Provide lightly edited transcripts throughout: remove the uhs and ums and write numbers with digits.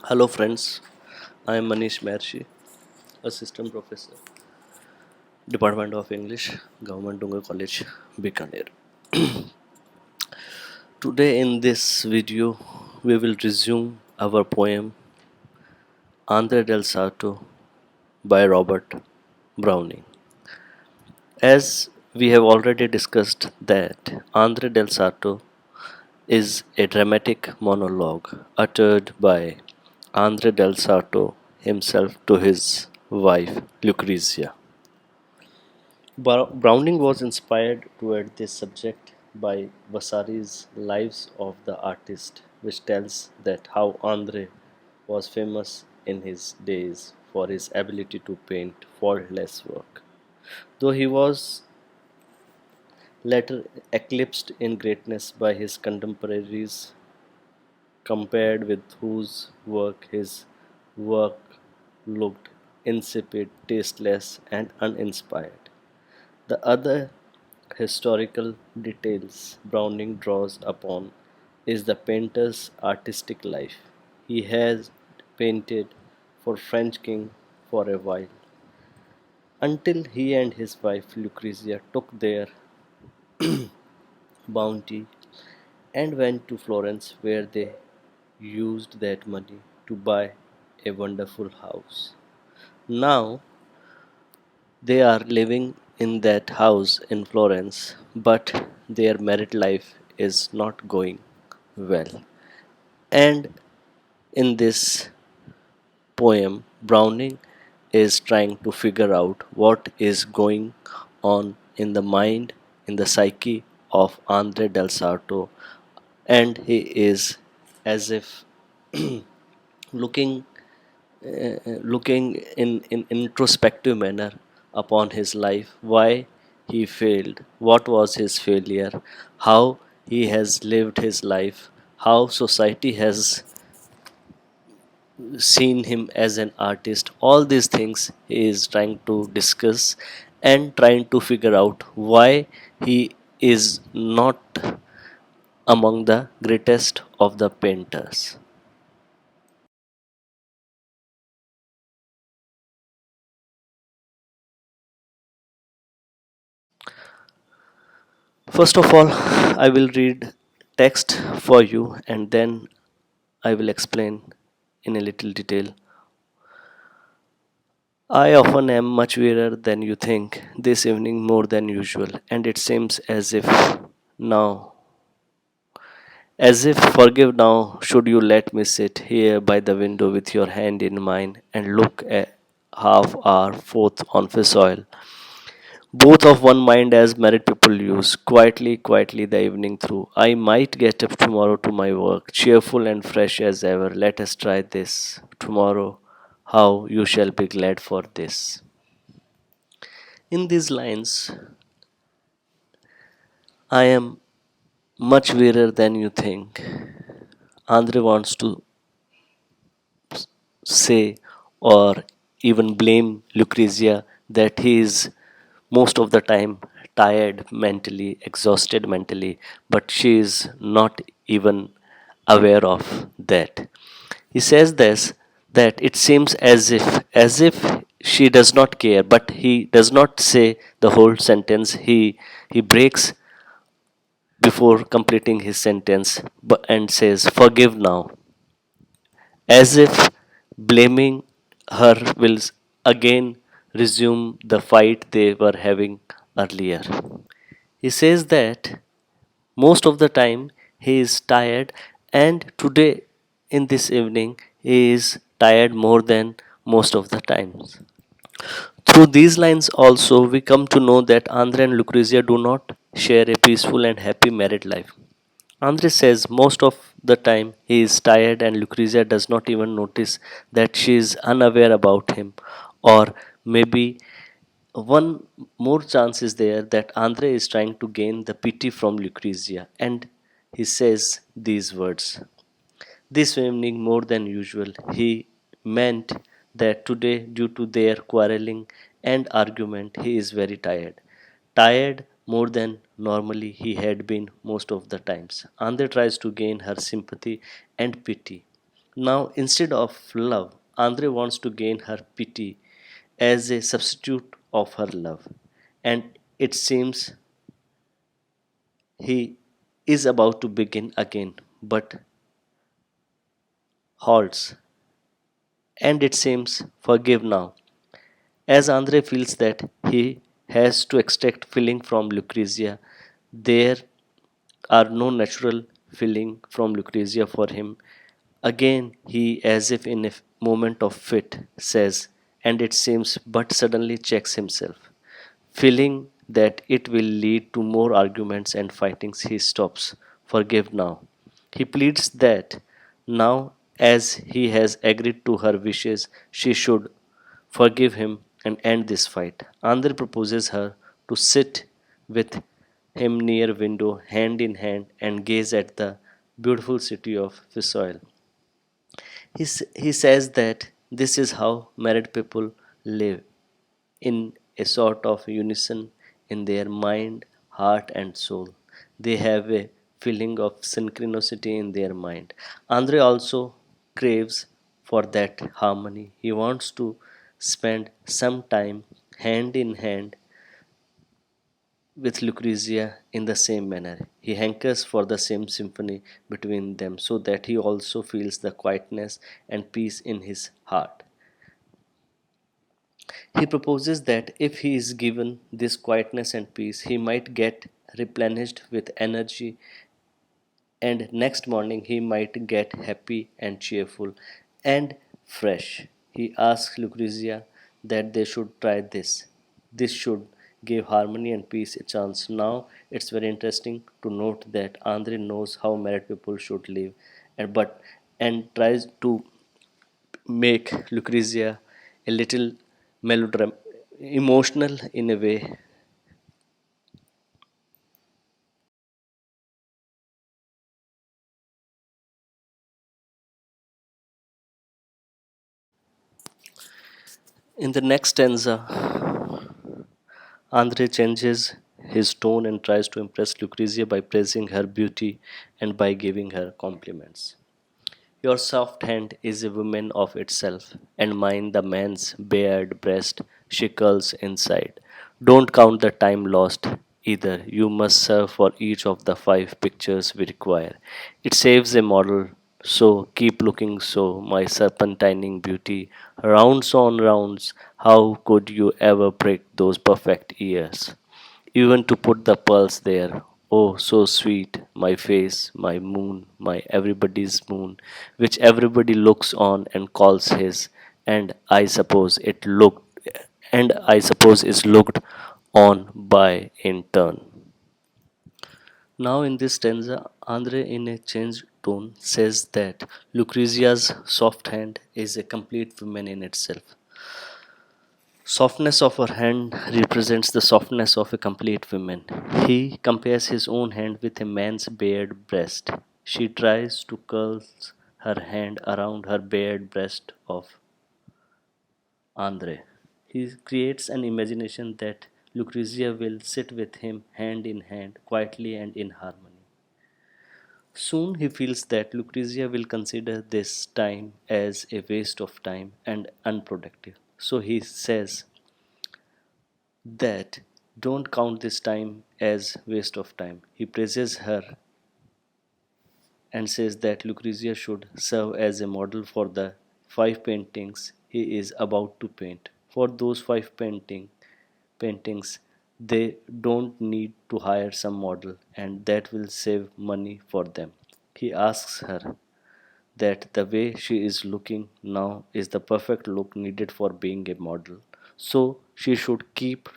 Hello, friends. I am Manish Mershi, Assistant Professor, Department of English, Government Dunga College, Bikaner. Today, in this video, we will resume our poem Andre del Sarto by Robert Browning. As we have already discussed, that Andre del Sarto is a dramatic monologue uttered by Andre del Sarto himself to his wife Lucrezia. Browning was inspired toward this subject by Vasari's Lives of the Artist, which tells that how Andre was famous in his days for his ability to paint faultless work. Though he was later eclipsed in greatness by his contemporaries, compared with whose work looked insipid, tasteless, and uninspired. The other historical details Browning draws upon is the painter's artistic life. He has painted for French king for a while, until he and his wife Lucrezia took their bounty and went to Florence, where they used that money to buy a wonderful house. Now they are living in that house in Florence, but their married life is not going well. And in this poem, Browning is trying to figure out what is going on in the mind, in the psyche of Andre del Sarto, and he is as if looking looking in introspective manner upon his life, why he failed, what was his failure, how he has lived his life, how society has seen him as an artist. All these things he is trying to discuss and trying to figure out why he is not among the greatest of the painters. First of all, I will read text for you and then I will explain in a little detail. I often am much wearier than you think, this evening more than usual, and it seems now, as if forgive now, should you let me sit here by the window with your hand in mine and look at half our fourth on fish oil. Both of one mind as married people use, quietly the evening through. I might get up tomorrow to my work, cheerful and fresh as ever. Let us try this. Tomorrow, how you shall be glad for this. In these lines, I am much wearier than you think. Andre wants to say or even blame Lucrezia that he is most of the time tired mentally, exhausted mentally, but she is not even aware of that. He says this that it seems as if she does not care, but he does not say the whole sentence. He breaks before completing his sentence and says, "Forgive now," as if blaming her will again resume the fight they were having earlier. He says that most of the time he is tired, and today in this evening he is tired more than most of the times. Through these lines, also, we come to know that Andre and Lucrezia do not share a peaceful and happy married life. Andre says most of the time he is tired, and Lucrezia does not even notice that she is unaware about him. Or maybe one more chance is there that Andre is trying to gain the pity from Lucrezia, and he says these words. This evening, more than usual, he meant that today, due to their quarreling and argument, he is very tired. Tired more than normally he had been most of the times. Andre tries to gain her sympathy and pity. Now, instead of love, Andre wants to gain her pity as a substitute of her love. And it seems he is about to begin again, but halts. And it seems forgive now. As Andre feels that he has to extract feeling from Lucrezia, there are no natural feeling from Lucrezia for him. Again, he, as if in a moment of fit, says, and it seems, but suddenly checks himself. Feeling that it will lead to more arguments and fightings, he stops. Forgive now. He pleads that now, as he has agreed to her wishes, she should forgive him and end this fight. Andre proposes her to sit with him near window, hand in hand, and gaze at the beautiful city of Fisoil. He says that this is how married people live in a sort of unison in their mind, heart, and soul. They have a feeling of synchronicity in their mind. Andre also craves for that harmony. He wants to spend some time hand in hand with Lucrezia in the same manner. He hankers for the same symphony between them so that he also feels the quietness and peace in his heart. He proposes that if he is given this quietness and peace, he might get replenished with energy, and next morning he might get happy and cheerful and fresh. He asks Lucrezia that they should try this. This should give harmony and peace a chance. Now it's very interesting to note that Andre knows how married people should live, and tries to make Lucrezia a little melodram emotional in a way. In the next stanza, Andre changes his tone and tries to impress Lucrezia by praising her beauty and by giving her compliments. Your soft hand is a woman of itself, and mine the man's bared breast she curls inside. Don't count the time lost either. You must serve for each of the five pictures we require. It saves a model, so keep looking so, my serpentining beauty. Rounds on rounds, how could you ever break those perfect ears? Even to put the pearls there. Oh, so sweet, my face, my moon, my everybody's moon, which everybody looks on and calls his, and I suppose it looked, and I suppose is looked on by in turn. Now, in this stanza, Andre, in a changed tone, says that Lucrezia's soft hand is a complete woman in itself. Softness of her hand represents the softness of a complete woman. He compares his own hand with a man's bared breast. She tries to curl her hand around her bared breast of Andre. He creates an imagination that Lucrezia will sit with him hand in hand, quietly and in harmony. Soon he feels that Lucrezia will consider this time as a waste of time and unproductive. So he says, that don't count this time as waste of time. He praises her and says that Lucrezia should serve as a model for the five paintings he is about to paint. For those paintings, they don't need to hire some model, and that will save money for them. He asks her that the way she is looking now is the perfect look needed for being a model. So she should keep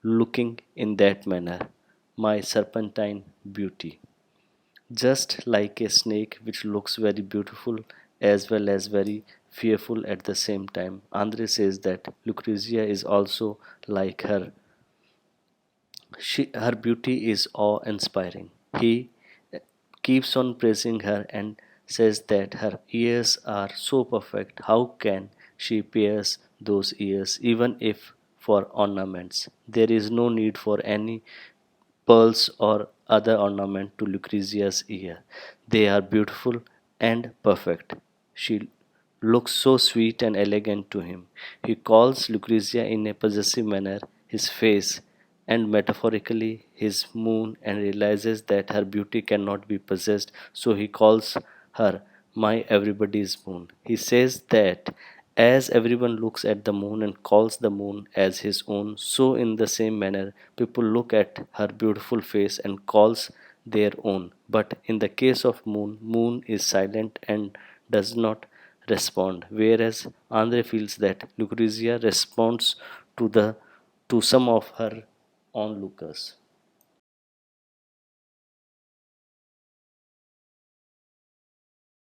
looking in that manner, my serpentine beauty. Just like a snake which looks very beautiful as well as very fearful at the same time. Andre says that Lucrezia is also like her. Her beauty is awe inspiring. He keeps on praising her and says that her ears are so perfect. How can she pierce those ears, even if for ornaments? There is no need for any pearls or other ornament to Lucrezia's ear. They are beautiful and perfect. She looks so sweet and elegant to him. He calls Lucrezia in a possessive manner his face and metaphorically his moon, and realizes that her beauty cannot be possessed, so he calls her my everybody's moon. He says that as everyone looks at the moon and calls the moon as his own, so in the same manner people look at her beautiful face and calls their own. But in the case of moon, moon is silent and does not respond, whereas Andre feels that Lucrezia responds to the to some of her onlookers.